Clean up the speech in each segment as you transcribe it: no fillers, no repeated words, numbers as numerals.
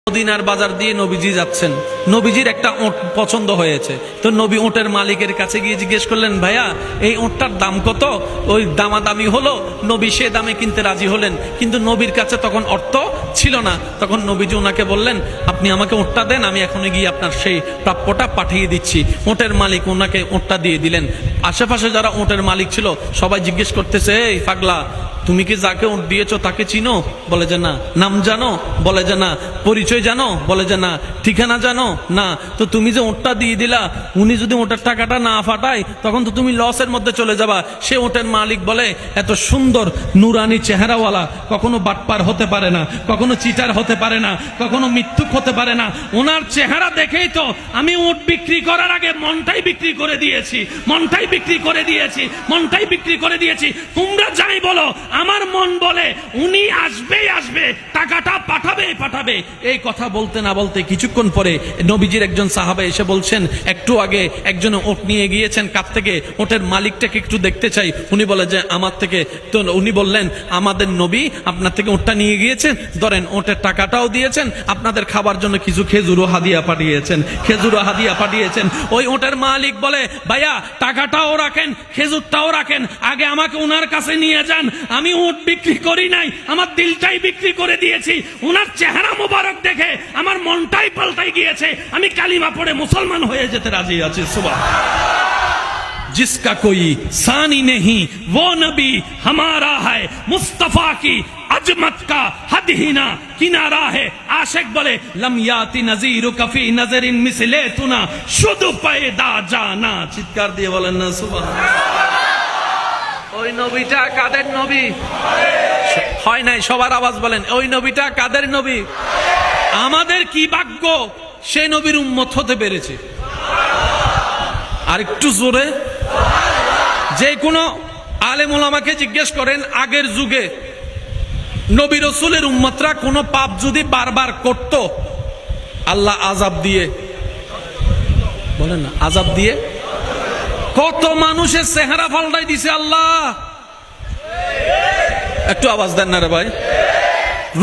মদিনার বাজার দিয়ে নবীজি যাচ্ছেন, নবীজির একটা ওট পছন্দ হয়েছে। তো নবী ওটের মালিকের কাছে গিয়ে জিজ্ঞেস করলেন, ভাইয়া এই ওটটার দাম কত? ওই দামাদামি হলো, নবী সে দামে কিনতে রাজি হলেন, কিন্তু নবীর কাছে তখন অর্থ ছিল না। তখন নবীজি ওনাকে বললেন, আপনি আমাকে ওটটা দেন, আমি এখনই গিয়ে আপনার সেই প্রাপ্যটা পাঠিয়ে দিচ্ছি। ওটের মালিক ওনাকে ওটটা দিয়ে দিলেন। আশেপাশে যারা ওটের মালিক ছিল সবাই জিজ্ঞেস করতেছে, এই পাগলা, তুমি কি যাকে ওট দিয়েছো তাকে চিনো? বলে যে না। নাম জানো? বলে যে না। পরিচয় জানো? বলে যে না। ঠিকানা জানো? না। তো তুমি যে ওটটা দিয়ে দিলা, উনি যদি ওটার টাকাটা না ফাটায় তখন তো তুমি লসের মধ্যে চলে যাবা। সে ওটের মালিক বলে, এত সুন্দর নুরানি চেহারাওয়ালা কখনো বাটপার হতে পারে না, কখনো চিটার হতে পারে না, কখনো মিথ্যুক হতে পারে না। ওনার চেহারা দেখেই তো আমি ওট বিক্রি করার আগে মনটাই বিক্রি করে দিয়েছি, মনটাই বিক্রি করে দিয়েছি, মনটাই বিক্রি করে দিয়েছি। তোমরা যাই বলো, আমার মন বলে উনি আসবেই আসবে, টাকাটা পাঠাবেই পাঠাবে। এই কথা বলতে না বলতে কিছুক্ষণ পরে নবীজির একজন সাহাবা এসে বলছেন, একটু আগে একজন ওট নিয়ে গিয়েছেন, কাছ থেকে ওটের মালিকটাকে একটু দেখতে চাই। উনি বলে যে আমার থেকে। তো উনি বললেন, আমাদের নবী আপনার থেকে ওটটা নিয়ে গিয়েছেন, ধরেন ওটের টাকাটাও দিয়েছেন, আপনাদের খাবার জন্য কিছু খেজুরও হাদিয়া পাঠিয়েছেন, খেজুরও হাদিয়া পাঠিয়েছেন। ওই ওটের মালিক বলে, ভাইয়া টাকাটাও রাখেন, খেজুরটাও রাখেন, আগে আমাকে ওনার কাছে নিয়ে যান। আমি উট বিক্রি করি নাই, আমার দিলটাই বিক্রি করে দিয়েছি। ওনার চেহারা মোবারক দেখে আমার মনটাই পাল্টাই গিয়েছে, আমি কালিমা পড়ে মুসলমান হয়ে যেতে রাজি আছি। সুবহানাল্লাহ। जिसका कोई सानी नहीं वो नबी हमारा है, मुस्तफा की अजमत का हद ही ना किनारा है। आशिक बोले, लम याति नजीर कफी नजरिन मिसले तुना शुद्ध पैदा जाना। चित्कार दिए बोलेन ना सुबहानाल्लाह। ওই নবীটা কাদের নবী? হয় নাই, সবার আওয়াজ বলেন, ওই নবীটা কাদের নবী? আমাদের কি ভাগ্য সেই নবীর উম্মত হতে পেরেছে। আর একটু জোরে, যে কোনো আলেম ওলামাকে জিজ্ঞেস করেন, আগের যুগে নবী রাসূলের উম্মতরা কোন পাপ যদি বারবার করত, আল্লাহ আযাব দিয়ে, বলেন না, আযাব দিয়ে কত মানুষের চেহারা পাল্টাই দিছে আল্লাহ। একটু আওয়াজ দেন না রে ভাই।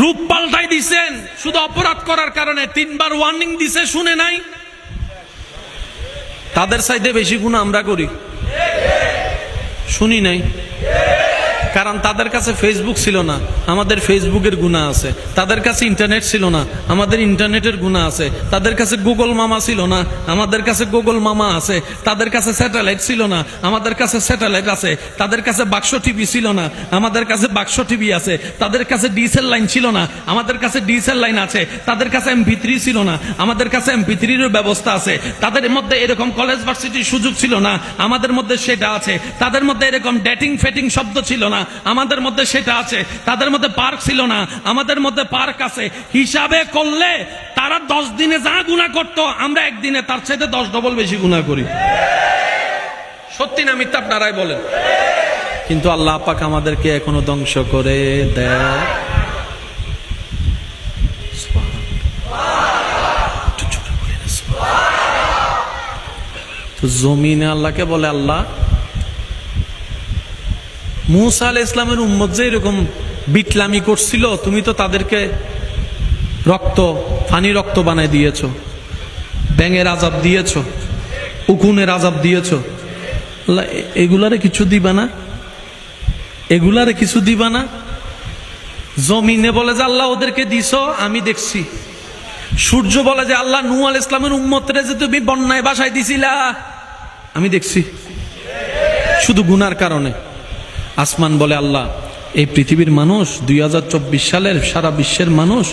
রূপ পাল্টাই দিছেন শুধু অপরাধ করার কারণে। 3 বার ওয়ার্নিং দিছে, শুনে নাই। তাদের চাইতে বেশি গুনাহ আমরা করি, শুনি নাই। কারণ তাদের কাছে ফেসবুক ছিল না, আমাদের ফেসবুকের গুনাহ আছে। তাদের কাছে ইন্টারনেট ছিল না, আমাদের ইন্টারনেটের গুনাহ আছে। তাদের কাছে গুগল মামা ছিল না, আমাদের কাছে গুগল মামা আছে। তাদের কাছে স্যাটেলাইট ছিল না, আমাদের কাছে স্যাটেলাইট আছে। তাদের কাছে বাক্স টিভি ছিল না, আমাদের কাছে বাক্স টিভি আছে। তাদের কাছে ডিএসএল লাইন ছিল না, আমাদের কাছে ডিএসএল লাইন আছে। তাদের কাছে MP3 ছিল না, আমাদের কাছে MP3 এর ব্যবস্থা আছে। তাদের মধ্যে এরকম কলেজ ভার্সিটির সুযোগ ছিল না, আমাদের মধ্যে সেটা আছে। তাদের মধ্যে এরকম ডেটিং ফেটিং শব্দ ছিল না, আমাদের মধ্যে সেটা আছে। তাদের মধ্যে পার্ক ছিল না, আমাদের মধ্যে পার্ক আছে। হিসাবে করলে তারা 10 দিনে যা গুনাহ করত, আমরা একদিনে তার চাইতে 10 ডবল বেশি গুনাহ করি। সত্যি না মিথ্যা আপনারাই বলেন। কিন্তু আল্লাহ পাক আমাদেরকে এখনো ধ্বংস করে দেয়। তো জমিনে আল্লাহকে বলে, আল্লাহ মুসা আলাইহিস ইসলামের উম্মত যে এরকম বিটলামি করছিল, তুমি তো তাদেরকে ফানি রক্ত বানায় দিয়েছো, ব্যাঙের আযাব দিয়েছো, উকুনের আযাব দিয়েছো। আল্লাহ এগুলারে কিছু দিবা না? এগুলারে কিছু দিবা না? জমিনে বলে যে আল্লাহ ওদেরকে দিছো, আমি দেখছি। সূর্য বলে যে আল্লাহ নূহ আলাইহিস ইসলামের উম্মতরে যে তুমি বন্যায় বাসায় দিছিলা, আমি দেখছি, শুধু গুনার কারণে। আসমান বলে, আল্লাহ এই পৃথিবীর মানুষ 2024 সালের সারা বিশ্বের মানুষ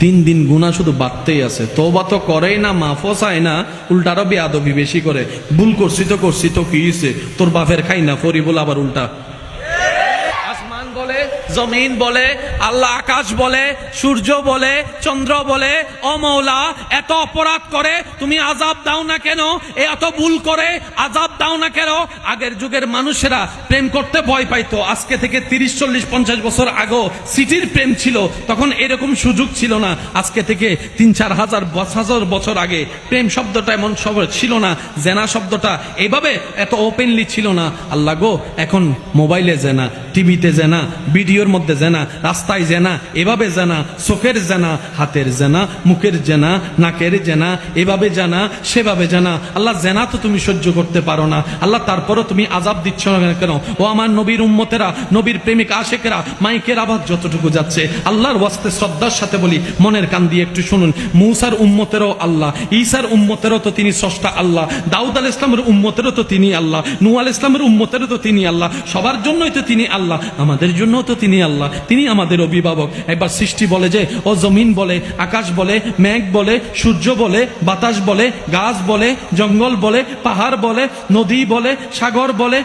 দিন দিন গুনাহ শুধু বাড়তেই আছে, তওবা তো করেই না, মাফও চায় না, উল্টারও বেয়াদবি বেশি করে। ভুল করছি তো কি হইছে, তোর বাপের খাই না ফরি বলে আবার উল্টা। আসমান বলে, জমিন বলে, আল্লাহ আকাশ বলে, সূর্য বলে, চন্দ্র বলে, ও মওলা এত অপরাধ করে তুমি আযাব দাও না কেন? এত ভুল করে আযাব দাও না কেন? আগের যুগের মানুষেরা প্রেম করতে ভয় পাইতো। আজকে থেকে 30, 40, 50 বছর আগে সিটির প্রেম ছিল, তখন এরকম সুযোগ ছিল না। আজকে থেকে 3-4 হাজার বছর আগে প্রেম শব্দটা এমন সব ছিল না, জেনা শব্দটা এভাবে এত ওপেনলি ছিল না। আল্লাহ গো, এখন মোবাইলে জেনা, টিভিতে জেনা, ভিডিও ভিডিওর মধ্যে জেনা, রাস্তায় জেনা, এভাবে জেনা, চোখের জেনা, হাতের জেনা, মুখের জেনা, নাকের জেনা, এভাবে জানা সেভাবে জানা। আল্লাহ জেনা তো তুমি সহ্য করতে পারো না আল্লাহ, তারপরও তুমি আযাব দিচ্ছ না কেন? ও আমার নবীর উম্মতেরা, নবীর প্রেমিক আশেকেরা, মাইকের আওয়াজ যতটুকু যাচ্ছে আল্লাহর ওয়াস্তে শ্রদ্ধার সাথে বলি, মনের কান দিয়ে একটু শুনুন। মূসার উম্মতেরও আল্লাহ, ঈসার উম্মতেরও তো তিনি স্রষ্টা আল্লাহ, দাউদ আলাইহিস সালামের উম্মতেরও তো তিনি আল্লাহ, নূহ আলাইহিস সালামের উম্মতেরও তো তিনি আল্লাহ, সবার জন্যই তো তিনি আল্লাহ, আমাদের জন্যও তো তিনি আল্লাহ, তিনি আমাদের অভিভাবক। একবার সৃষ্টি বলে যে ও জমিন বলে, আকাশ বলে, মেঘ বলে, সূর্য বলে, বাতাস বলে, গাছ বলে, জঙ্গল বলে, পাহাড় বলে, নদী বলে, সাগর বলে,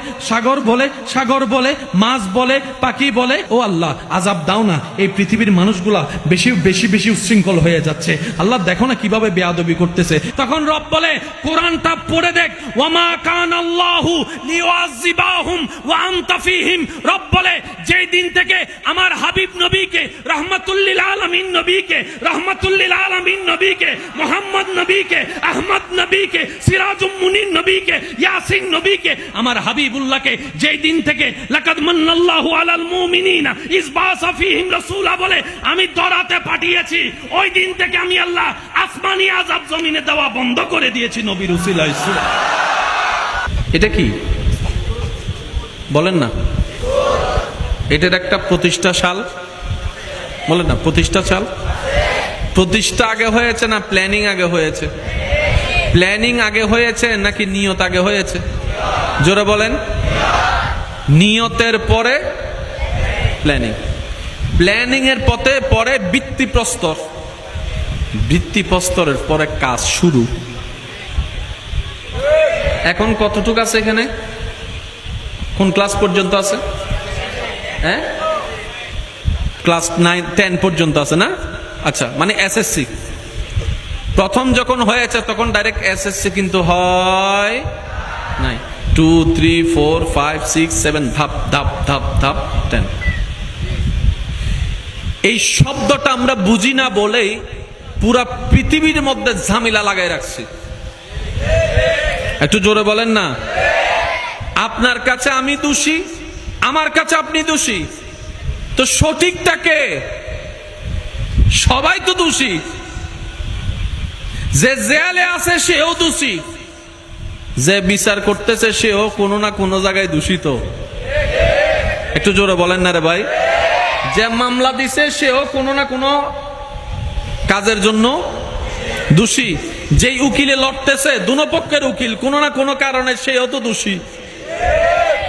সাগর বলে, মাছ বলে, পাখি বলে, ও আল্লাহ আযাব দাও না, এই পৃথিবীর মানুষগুলা বেশি বেশি বেশি উচ্ছৃঙ্খল হয়ে যাচ্ছে। আল্লাহ দেখো না কিভাবে বেয়াদবি করতেছে। তখন রব বলে, কোরআনটা পড়ে দেখ, ওয়ামা কানাল্লাহু লিয়ুআযিবাহুম ওয়া আনতা ফীহিম। রব বলে, যেই দিন থেকে আমার হাবিব নবীকে, রাহমাতুল লিল আলামিন নবীকে, রাহমাতুল লিল আলামিন নবীকে, মুহাম্মদ নবীকে, আহমদ নবীকে, সিরাজুম মুনির নবীকে, ইয়াসিন নবীকে, আমার হাবিবুল্লাহকে যেই দিন থেকে লাকাদ মান্নাল্লাহু আলাল মুমিনিনা ইয বাসা ফীহিম রাসূলা বলে আমি দরাতে পাঠিয়েছি, ওই দিন থেকে আমি আল্লাহ আসমানি আযাব জমিনে দেওয়া বন্ধ করে দিয়েছি নবীর উসিলায়। এটা কি বলেন না? এটার একটা প্রতিষ্ঠা সাল বলেন না, প্রতিষ্ঠা সাল। প্রতিষ্ঠা আগে হয়েছে না প্ল্যানিং আগে হয়েছে? প্ল্যানিং আগে হয়েছে নাকি নিয়ত আগে হয়েছে? জোরে বলেন। নিয়তের পরে প্ল্যানিং, প্ল্যানিং এর পরে ভিত্তিপ্রস্তর, ভিত্তিপ্রস্তরের পরে কাজ শুরু। এখন কতটুকু আছে এখানে? কোন ক্লাস পর্যন্ত আছে? হ্যাঁ, ক্লাস 9 10 পর্যন্ত আছে না? আচ্ছা, মানে এসএসসি প্রথম যখন হয়েছে তখন ডাইরেক্ট এসএসসি কিন্তু হয় নাই। 2 3 4 5 6 7 ধাপ ধাপ ধাপ ধাপ 10। এই শব্দটা আমরা বুঝি না বলেই পুরা পৃথিবীর মধ্যে ঝামেলা লাগাই রাখছি। একটু জোরে বলেন না। আপনার কাছে আমি দোষী, আমার কাছে আপনি দোষী, তো সঠিকটা কে? সবাই তো দোষী। যে জেলে আছে সেও দোষী, যে বিচার করতেছে সেও কোনো না কোনো জায়গায় দূষিত। একটু জোরে বলেন না রে ভাই। যে মামলা দিছে সেও কোনো না কোনো কাজের জন্য দোষী। যেই উকিলে লড়তেছে, দুনো পক্ষের উকিল, কোনো না কোনো কারণে সেও তো দোষী।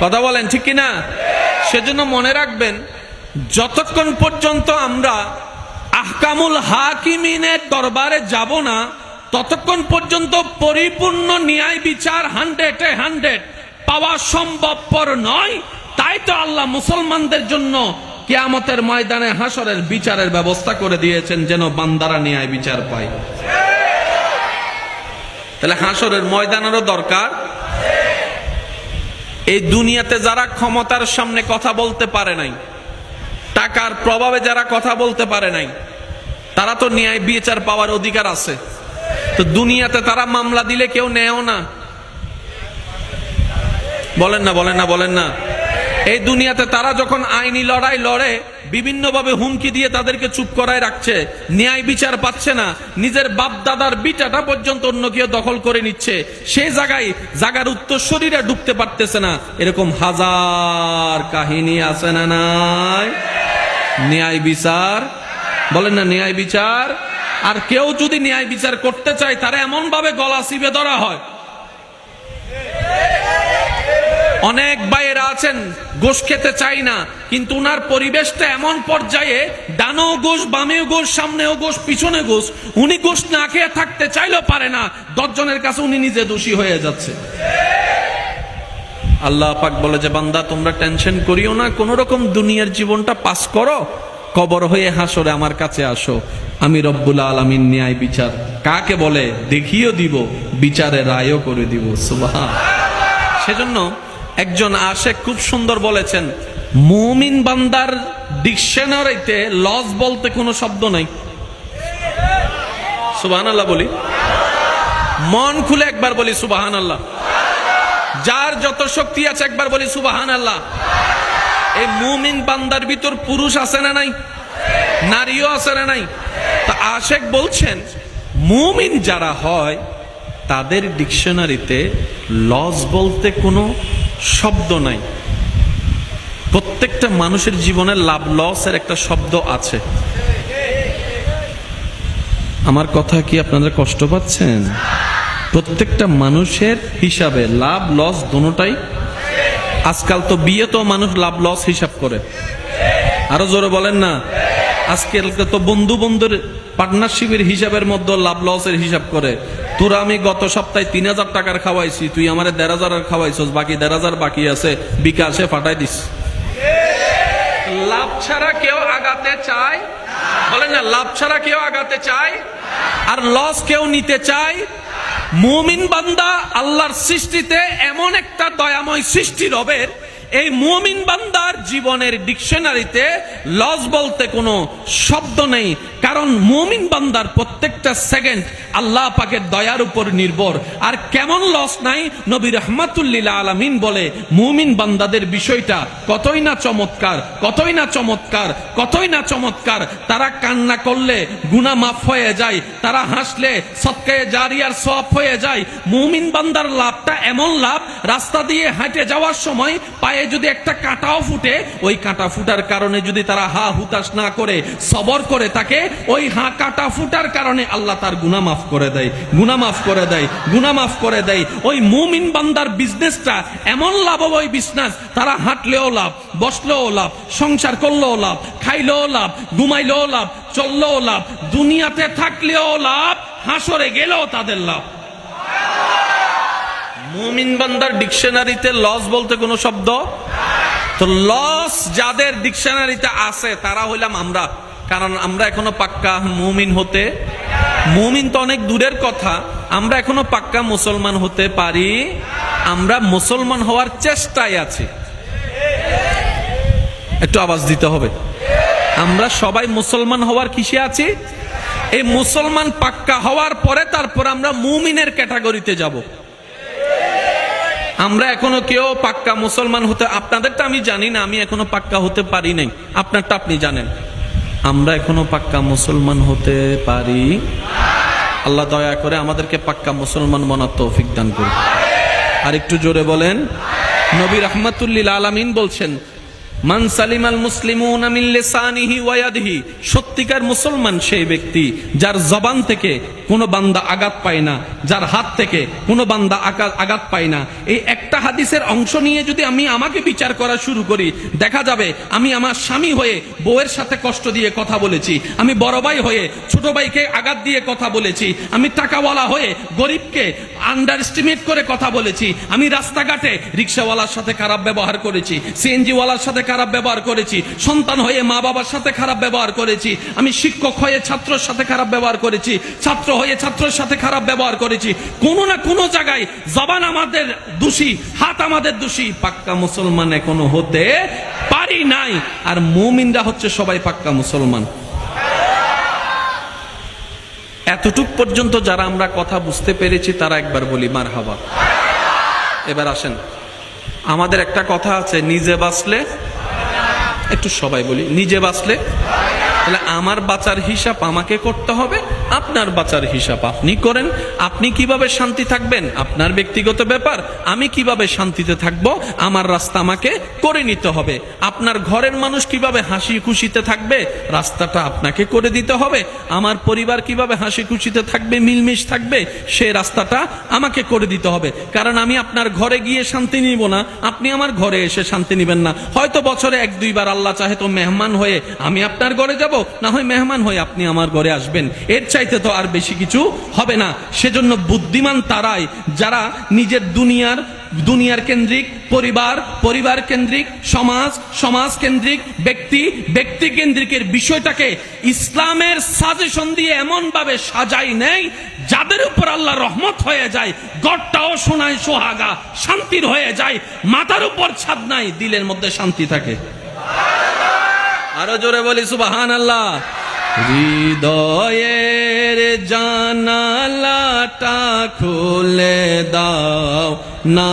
কথা বলেন ঠিক কিনা? সেজন্য মনে রাখবেন, যতক্ষণ পর্যন্ত আমরা আহকামুল হাকিমিনের দরবারে যাব না, ততক্ষণ পর্যন্ত পরিপূর্ণ ন্যায় বিচার 100 পাওয়া সম্ভবপর নয়। তাই তো আল্লাহ মুসলমানদের জন্য কিয়ামতের ময়দানে হাসরের বিচারের ব্যবস্থা করে দিয়েছেন, যেন বান্দারা ন্যায় বিচার পায়। তাহলে হাসরের ময়দানেরও দরকার। এই দুনিয়াতে যারা ক্ষমতার সামনে কথা বলতে পারে নাই, টাকার প্রভাবে যারা কথা বলতে পারে নাই, তারা তো ন্যায় বিচার পাওয়ার অধিকার আছে। তো দুনিয়াতে তারা মামলা দিলে কেউ নেয়ও না। বলেন না, বলেন না, বলেন না। এই দুনিয়াতে তারা যখন আইনি লড়াই লড়ে, বিভিন্ন ভাবে হুমকি দিয়ে তাদেরকে চুপ করায় রাখছে, ন্যায় বিচার পাচ্ছে না, নিজের বাপ দাদার বিটাটা পর্যন্ত অন্য কেউ দখল করে নিচ্ছে, সেই জায়গার উত্তরসূরিরা ঢুকতে পারতেছে না। এরকম হাজার কাহিনী আছে না নাই? ন্যায় বিচার বলেন না, ন্যায় বিচার। আর কেউ যদি ন্যায় বিচার করতে চায়, তারা এমন ভাবে গলা চিপে ধরা হয়। অনেক ভাইয়েরা আছেন গোশ খেতে চাই না, কিন্তু উনার পরিবেশটা এমন পর্যায়ে, ডানেও গোশ, বামেও গোশ, সামনেও গোশ, পিছনে গোশ, উনি গোশ না খেয়ে থাকতে চাইলেও পারে না। 10 জনের কাছে উনি নিজে দোষী হয়ে যাচ্ছে। আল্লাহ পাক বলে যে, বান্দা তোমরা টেনশন করিও না, কোন রকম দুনিয়ার জীবনটা পাস করো, কবর হয়ে হাসরে আমার কাছে আসো। আমি রব্বুল আলামিন ন্যায় বিচার কাকে বলে দেখিয়ে দিব, বিচারে রায়ও করে দিব। সুবহান। সেজন্য একজন আশেক খুব সুন্দর বলেছেন, মুমিন বান্দার ডিকশনারিতে লস বলতে কোনো শব্দ নাই। সুবহানাল্লাহ বলি, মন খুলে একবার বলি সুবহানাল্লাহ। যার যত শক্তি আছে একবার বলি সুবহানাল্লাহ। এই মুমিন বান্দার ভিতর পুরুষ আছে না নাই, নারীও আছে না নাই? তা আশেক বলছেন মুমিন যারা হয় তাদের ডিকশনারিতে লস বলতে কোনো শব্দ নাই। প্রত্যেকটা মানুষের জীবনে লাভ লসের একটা শব্দ আছে। আমার কথা কি আপনারা কষ্ট পাচ্ছেন? প্রত্যেকটা মানুষের হিসাবে লাভ লস দুটোটাই। আজকাল তো বিয়ে তো মানুষ লাভ লস হিসাব করে, আরো জোরে বলেন না। আজকাল তো বন্ধু বন্ধুর পার্টনারশিপের হিসাবের মধ্যে লাভ লসের হিসাব করে। তোরা আমি গত সপ্তাহে 3000 টাকার খাওয়াইছি, তুই আমারে 1500 খাওয়াইছস, বাকি 1500 বাকি আছে, বিকাশে ফাটাই দিস। লাভ ছাড়া কেউ আগাতে চায়? বলেন না, লাভ ছাড়া কেউ আগাতে চায়? আর লস কেউ নিতে চায়? মুমিন বান্দা আল্লাহর সৃষ্টিতে এমন একটা দয়াময় সৃষ্টি রবের, এই মুমিন বান্দার জীবনের ডিকশনারিতে লস বলতে কোনো শব্দ নেই। কারণ মুমিন বান্দার প্রত্যেকটা সেকেন্ড আল্লাহ পাকের দয়ার উপর নির্ভর। আর কেমন লস নাই, নবী রাহমাতুল্লিল আলামিন বলে মুমিন বান্দাদের বিষয়টা কতই না চমৎকার, কতই না চমৎকার, কতই না চমৎকার। তারা কান্না করলে গুনাহ মাফ হয়ে যায়, তারা হাসলে সদকায়ে জারিয়ার সওয়াব হয়ে যায়। মুমিন বান্দার লাভটা এমন লাভ, রাস্তা দিয়ে হেঁটে যাওয়ার সময় পায়ে যদি একটা কাঁটাও ফুটে, ওই কাঁটা ফুটার কারণে যদি তারা হা হুতাশ না করে সবর করে থাকে, ওই কাঁটা ফুটার কারণে আল্লাহ তার গুনাহ মাফ করে দেয়, গুনাহ মাফ করে দেয়, গুনাহ মাফ করে দেয়। ওই মুমিন বান্দার বিজনেসটা এমন লাভময় বিজনেস, তারা হাঁটলেও লাভ, বসলেও লাভ, সংসার করলেও লাভ, খাইলেও লাভ, ঘুমাইলেও লাভ, চললেও লাভ, দুনিয়াতে থাকলেও লাভ, হাসরে গেলেও তাদের লাভ। মুমিন বান্দার ডিকশনারিতে লস বলতে কোনো শব্দ তো লস যাদের ডিকশনারিতে আছে তারা হইলাম আমরা। কারণ আমরা এখনো পাক্কা মুমিন হতে, মুমিন তো অনেক দূরের কথা, আমরা এখনো পাক্কা মুসলমান হতে পারি। আমরা মুসলমান হওয়ার চেষ্টায় আছি। একটু আওয়াজ দিতে হবে। আমরা সবাই মুসলমান হওয়ার কিসে আছি? এই মুসলমান পাক্কা হওয়ার পরে তারপর আমরা মুমিনের ক্যাটাগরিতে যাব। আমরা এখনো কেউ পাক্কা মুসলমান হতে, আপনাদেরটা আমি জানি না, আমি এখনো পাক্কা হতে পারি নাই, আপনারটা আপনি জানেন। আমরা এখনো পাক্কা মুসলমান হতে পারি। আল্লাহ দয়া করে আমাদেরকে পাক্কা মুসলমান বানার তৌফিক দান করুন। আর একটু জোরে বলেন। নবী রাহমাতুল্লিল আলামিন বলছেন, মান সালিমাল মুসলিমুনা মিন লিসানিহি ওয়া ইয়াদিহি, সত্যিকার মুসলমান সেই ব্যক্তি যার জবান থেকে কোনো বান্দা আঘাত পায় না, যার হাত থেকে কোনো বান্দা আঘাত পায় না। এই একটা হাদিসের অংশ নিয়ে যদি আমি আমাকে বিচার করা শুরু করি, দেখা যাবে আমি আমার স্বামী হয়ে বউয়ের সাথে কষ্ট দিয়ে কথা বলেছি, আমি বড় ভাই হয়ে ছোট ভাইকে আঘাত দিয়ে কথা বলেছি, আমি টাকাওয়ালা হয়ে গরিবকে আন্ডার এস্টিমেট করে কথা বলেছি, আমি রাস্তাঘাটে রিক্সাওয়ালার সাথে খারাপ ব্যবহার করেছি, সিএনজিওয়ালার সাথে খারাপ ব্যবহার করেছি, সন্তান হয়ে মা বাবার সাথে খারাপ ব্যবহার করেছি, আমি শিক্ষক হয়ে ছাত্রের সাথে খারাপ ব্যবহার করেছি, ছাত্র হয়ে ছাত্রের সাথে খারাপ ব্যবহার করেছি। কোনো না কোনো জায়গায় জবান আমাদের দোষী, হাত আমাদের দোষী। পাক্কা মুসলমান এখনো হতে পারি নাই। আর মুমিনরা হচ্ছে সবাই পাক্কা মুসলমান। এতটুক পর্যন্ত যারা আমরা কথা বুঝতে পেরেছি তারা একবার বলি মারহাবা। এবার আসেন, আমাদের একটা কথা আছে, নিজে বাঁচলে, একটু সবাই বলি, নিজে বাঁচলে। তাহলে আমার বাঁচার হিসাব আমাকে করতে হবে, আপনার বাঁচার হিসাব আপনি করেন। আপনি কিভাবে শান্তি থাকবেন আপনার ব্যক্তিগত ব্যাপার, আমি কিভাবে শান্তিতে থাকব আমার রাস্তা আমাকে করে নিতে হবে। আপনার ঘরের মানুষ কিভাবে হাসি খুশিতে থাকবে রাস্তাটা আপনাকে করে দিতে হবে। আমার পরিবার কিভাবে হাসি খুশিতে থাকবে, মিলমিশ থাকবে, সেই রাস্তাটা আমাকে করে দিতে হবে। কারণ আমি আপনার ঘরে গিয়ে শান্তি নিব না, আপনি আমার ঘরে এসে শান্তি নিবেন না। হয়তো বছরে 1-2 বার আল্লাহ চাহে তো মেহমান হয়ে আমি আপনার ঘরে যাব, না হয় মেহমান হয়ে আপনি আমার ঘরে আসবেন। এর চাইতে তো আর বেশি কিছু হবে না। সেজন্য বুদ্ধিমান তারাই যারা নিজের দুনিয়ার কেন্দ্রিক, পরিবার কেন্দ্রিক, সমাজ কেন্দ্রিক, ব্যক্তি কেন্দ্রিকের বিষয়টাকে ইসলামের সাজেশন দিয়ে এমন ভাবে সাজাই নেই যাদের উপর আল্লাহ রহমত হয়ে যায়, ঘরটাও সোনায় সোহাগা শান্তির হয়ে যায়, মাথার উপর ছাদ নাই, দিলের মধ্যে শান্তি থাকে। আরো জোরে বলি সুবহানাল্লাহ। হৃদয়ের জানালাটা খুলে দাও না,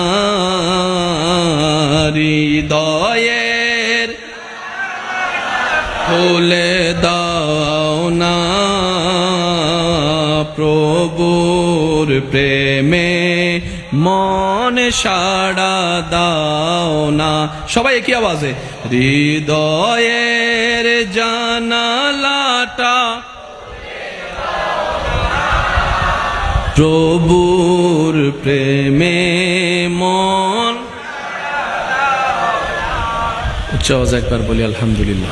হৃদয়ের খুলে দাও না প্রভুর প্রেমে মন সাড়া দাও না। সবাই একই আওয়াজে হৃদয়ের জানালাটা প্রভুর প্রেমে মন। উচ্চ আওয়াজে একবার বলি আলহামদুলিল্লাহ।